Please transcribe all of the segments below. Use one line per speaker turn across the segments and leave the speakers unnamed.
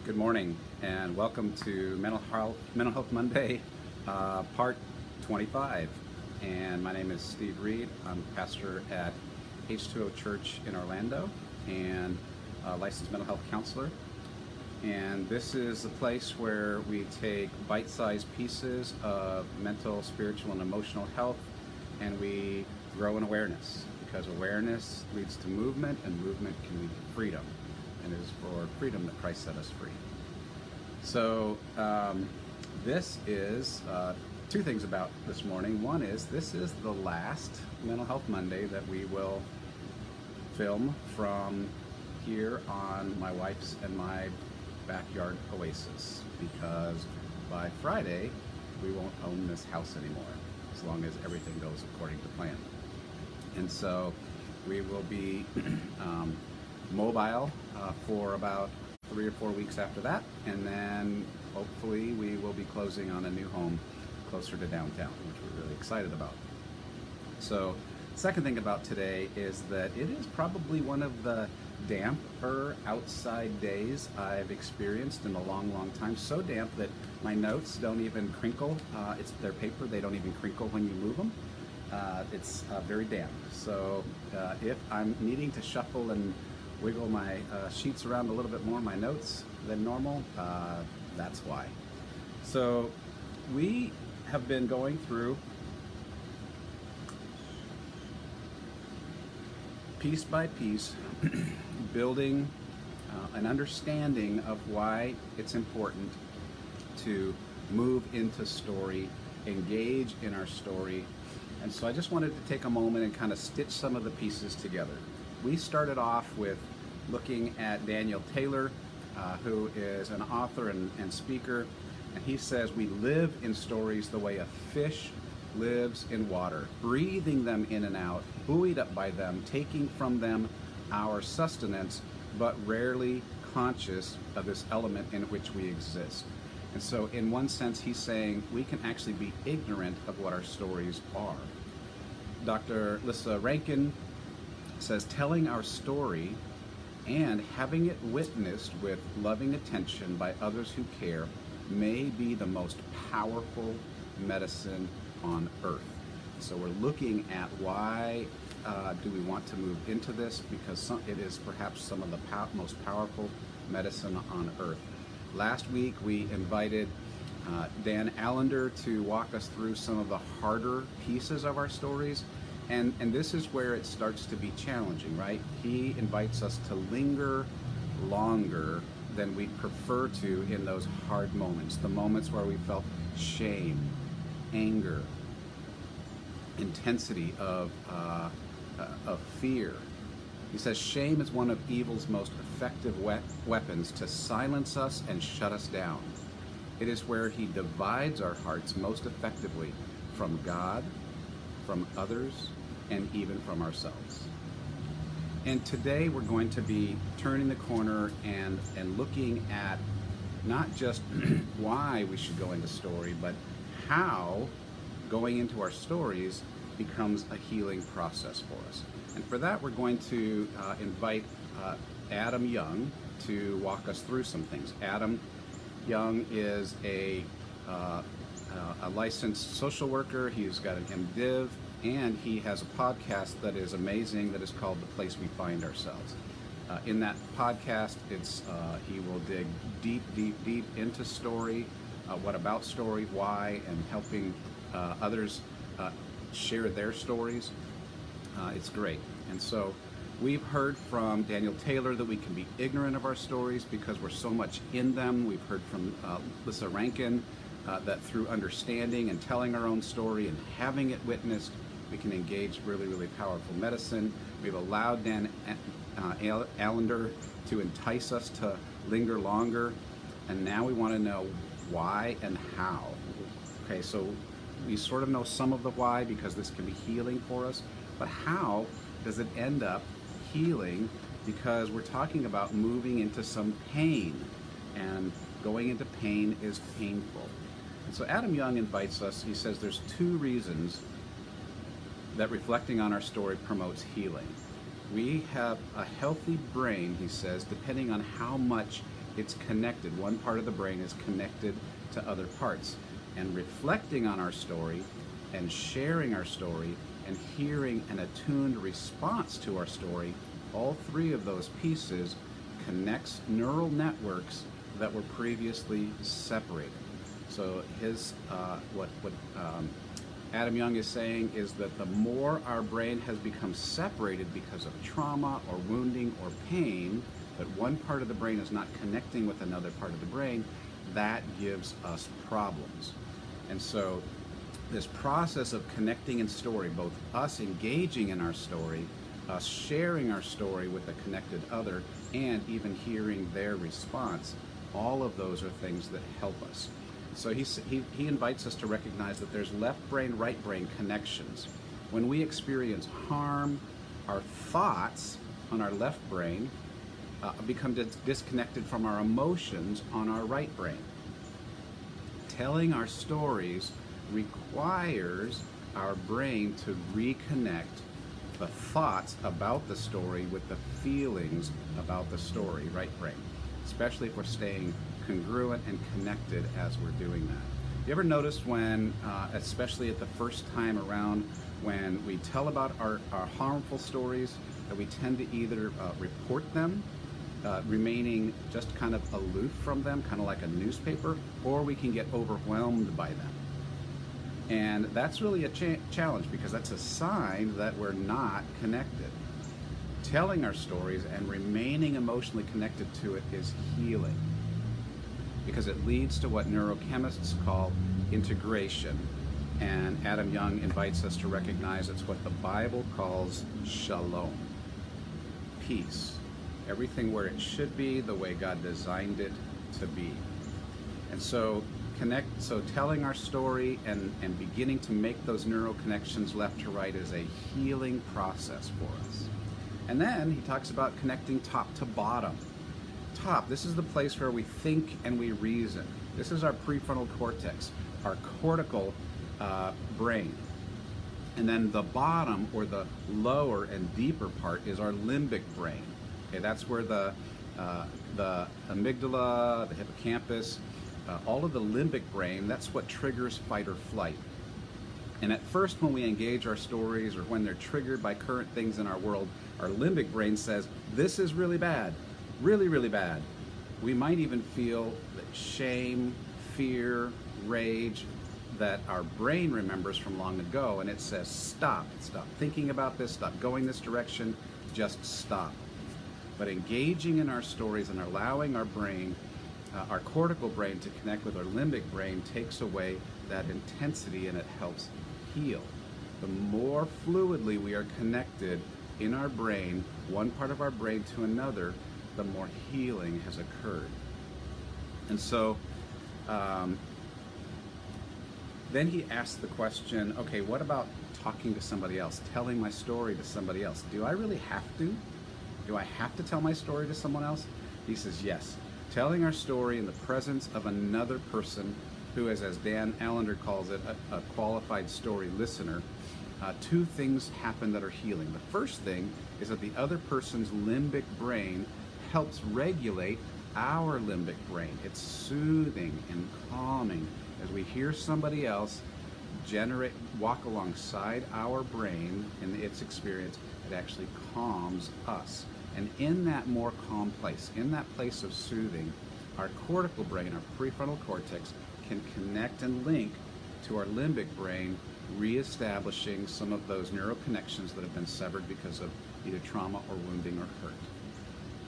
Good morning and welcome to Mental Health Monday, part 25. And my name is Steve Reed. I'm pastor at H2O Church in Orlando and a licensed mental health counselor. And this is a place where we take bite-sized pieces of mental, spiritual, and emotional health and we grow in awareness, because awareness leads to movement and movement can lead to freedom. And it is for freedom that Christ set us free. So this is two things about this morning. One is this is the last Mental Health Monday that we will film from here on my wife's and my backyard oasis, because by Friday we won't own this house anymore as long as everything goes according to plan. And so we will be mobile for about 3 or 4 weeks after that, and then hopefully we will be closing on a new home closer to downtown, which we're really excited about. So second thing about today is that it is probably one of the damper outside days I've experienced in a long time. So damp that my notes don't even crinkle. It's their paper, they don't even crinkle when you move them. It's very damp. So if I'm needing to shuffle and wiggle my sheets around a little bit more, my notes, than normal, that's why. So we have been going through piece by piece building an understanding of why it's important to move into story, engage in our story. And so I just wanted to take a moment and kind of stitch some of the pieces together. We started off with looking at Daniel Taylor, who is an author and speaker, and he says we live in stories the way a fish lives in water, breathing them in and out, buoyed up by them, taking from them our sustenance, but rarely conscious of this element in which we exist. And so in one sense, he's saying we can actually be ignorant of what our stories are. Dr. Lissa Rankin says telling our story and having it witnessed with loving attention by others who care may be the most powerful medicine on earth. So we're looking at why do we want to move into this, because it is perhaps some of the most powerful medicine on earth. Last week we invited Dan Allender to walk us through some of the harder pieces of our stories. And this is where it starts to be challenging, right? He invites us to linger longer than we prefer to in those hard moments, the moments where we felt shame, anger, intensity of fear. He says shame is one of evil's most effective weapons to silence us and shut us down. It is where he divides our hearts most effectively from God, from others, and even from ourselves. And today we're going to be turning the corner and looking at not just why we should go into story, but how going into our stories becomes a healing process for us. And for that, we're going to invite Adam Young to walk us through some things. Adam Young is a licensed social worker. He's got an MDiv, and he has a podcast that is amazing that is called The Place We Find Ourselves. In that podcast, he will dig deep into story, what about story, why, and helping others share their stories. It's great. And so we've heard from Daniel Taylor that we can be ignorant of our stories because we're so much in them. We've heard from Lissa Rankin that through understanding and telling our own story and having it witnessed, we can engage really powerful medicine. We've allowed Dan Allender to entice us to linger longer, and now we want to know why and how. Okay, so we sort of know some of the why because this can be healing for us, but how does it end up healing? Because we're talking about moving into some pain, and going into pain is painful. And so Adam Young invites us, he says there's 2 reasons that reflecting on our story promotes healing. We have a healthy brain, he says, depending on how much It's connected. One part of the brain is connected to other parts. And reflecting on our story and sharing our story and hearing an attuned response to our story, all three of those pieces connects neural networks that were previously separated. So what Adam Young is saying is that the more our brain has become separated because of trauma or wounding or pain, that one part of the brain is not connecting with another part of the brain, that gives us problems. And so this process of connecting in story, both us engaging in our story, us sharing our story with a connected other, and even hearing their response, all of those are things that help us. So he invites us to recognize that there's left brain, right brain connections. When we experience harm, our thoughts on our left brain become disconnected from our emotions on our right brain. Telling our stories requires our brain to reconnect the thoughts about the story with the feelings about the story, right brain, especially if we're staying congruent and connected as we're doing that. You ever noticed when, especially at the first time around, when we tell about our harmful stories, that we tend to either report them, remaining just kind of aloof from them, kind of like a newspaper, or we can get overwhelmed by them. And that's really a challenge, because that's a sign that we're not connected. Telling our stories and remaining emotionally connected to it is healing, because it leads to what neurochemists call integration. And Adam Young invites us to recognize it's what the Bible calls shalom, peace. Everything where it should be, the way God designed it to be. And so telling our story and beginning to make those neural connections left to right is a healing process for us. And then he talks about connecting top to bottom. Top, this is the place where we think and we reason. This is our prefrontal cortex, our cortical brain. And then the bottom, or the lower and deeper part, is our limbic brain. Okay, that's where the amygdala, the hippocampus, all of the limbic brain, that's what triggers fight or flight. And at first, when we engage our stories or when they're triggered by current things in our world, our limbic brain says, this is really bad, really, really bad. We might even feel that shame, fear, rage that our brain remembers from long ago, and it says, stop thinking about this, stop going this direction, just stop. But engaging in our stories and allowing our brain, our cortical brain, to connect with our limbic brain takes away that intensity, and it helps heal. The more fluidly we are connected in our brain, one part of our brain to another, the more healing has occurred. And so then he asks the question, okay, what about talking to somebody else, telling my story to somebody else? Do I really have to? Do I have to tell my story to someone else? He says yes. Telling our story in the presence of another person who is, as Dan Allender calls it, a qualified story listener, two things happen that are healing. The first thing is that the other person's limbic brain helps regulate our limbic brain. It's soothing and calming as we hear somebody else walk alongside our brain in its experience. It actually calms us. And in that more calm place, in that place of soothing, our cortical brain, our prefrontal cortex, can connect and link to our limbic brain, reestablishing some of those neural connections that have been severed because of either trauma or wounding or hurt.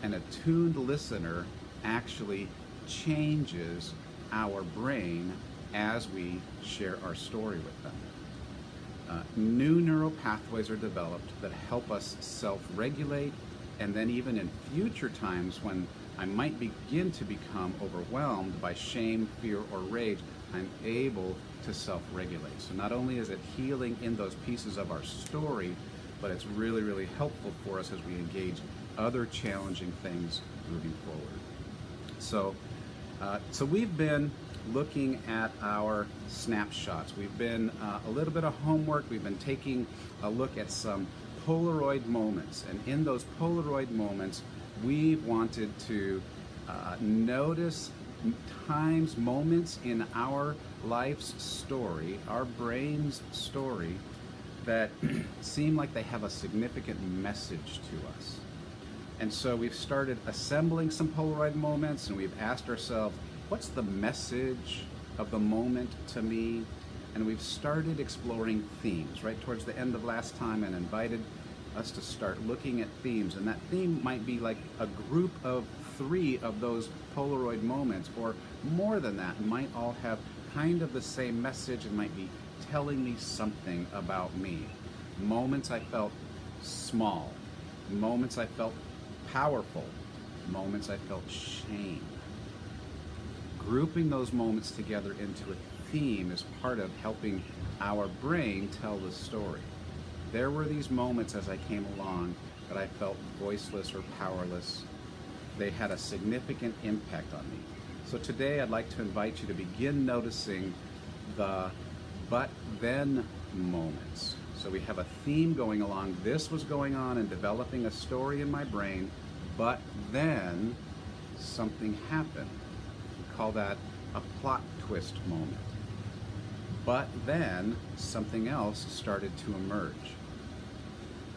An attuned listener actually changes our brain as we share our story with them. New neural pathways are developed that help us self-regulate, and then even in future times when I might begin to become overwhelmed by shame, fear, or rage, I'm able to self-regulate. So not only is it healing in those pieces of our story, but it's really, really helpful for us as we engage other challenging things moving forward. So we've been looking at our snapshots. We've been a little bit of homework. We've been taking a look at some Polaroid moments. And in those Polaroid moments, we wanted to Notice times, moments in our life's story, our brain's story, that seem like they have a significant message to us. And so we've started assembling some Polaroid moments, and we've asked ourselves, what's the message of the moment to me? And we've started exploring themes right towards the end of last time, and invited us to start looking at themes. And that theme might be like a group of 3 of those Polaroid moments, or more than that, might all have kind of the same message and might be telling me something about me. Moments I felt small, moments I felt powerful, moments I felt shame. Grouping those moments together into a theme is part of helping our brain tell the story. There were these moments as I came along that I felt voiceless or powerless. They had a significant impact on me. So today I'd like to invite you to begin noticing the but then moments. So we have a theme going along. This was going on and developing a story in my brain, but then something happened. We call that a plot twist moment. But then something else started to emerge.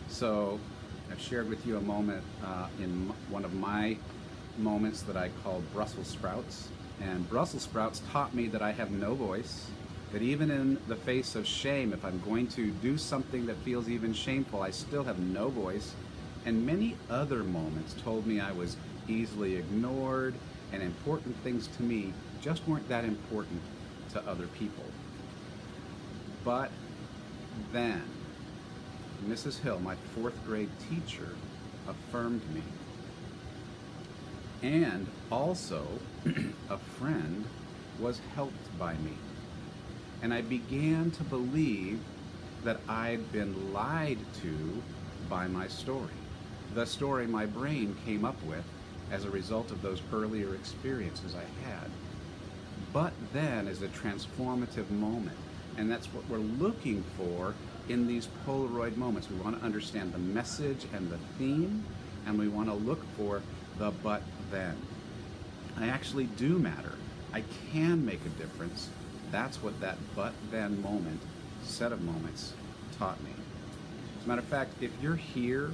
So I've shared with you a moment in one of my moments that I call Brussels sprouts. And Brussels sprouts taught me that I have no voice, that even in the face of shame, if I'm going to do something that feels even shameful, I still have no voice. And many other moments told me I was easily ignored, and important things to me just weren't that important to other people. But then Mrs. Hill, my 4th grade teacher, affirmed me. And also, a friend was helped by me. And I began to believe that I'd been lied to by my story. The story my brain came up with as a result of those earlier experiences I had. But then is a transformative moment. And that's what we're looking for in these Polaroid moments. We want to understand the message and the theme, and we want to look for the but then. I actually do matter. I can make a difference. That's what that but then moment, set of moments, taught me. As a matter of fact, if you're here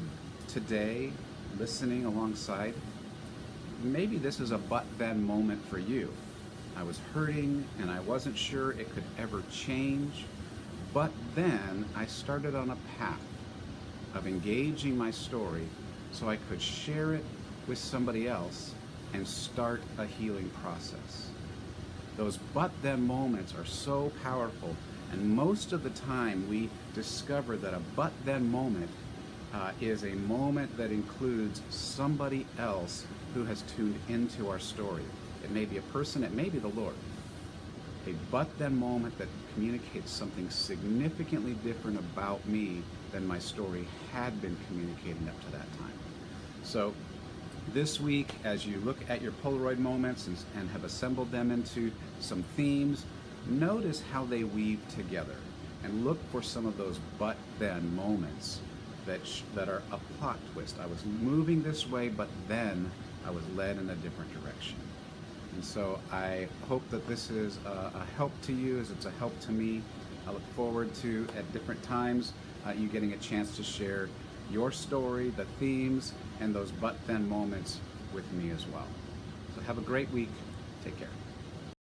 today listening alongside, maybe this is a but then moment for you. I was hurting and I wasn't sure it could ever change, but then I started on a path of engaging my story so I could share it with somebody else and start a healing process. Those but then moments are so powerful, and most of the time we discover that a but then moment is a moment that includes somebody else who has tuned into our story. It may be a person, it may be the Lord. A but then moment that communicates something significantly different about me than my story had been communicating up to that time. So this week, as you look at your Polaroid moments and have assembled them into some themes, notice how they weave together, and look for some of those but then moments that are a plot twist. I was moving this way, but then I was led in a different direction. And so I hope that this is a help to you, as it's a help to me. I look forward to, at different times, you getting a chance to share your story, the themes, and those but then moments with me as well. So have a great week. Take care.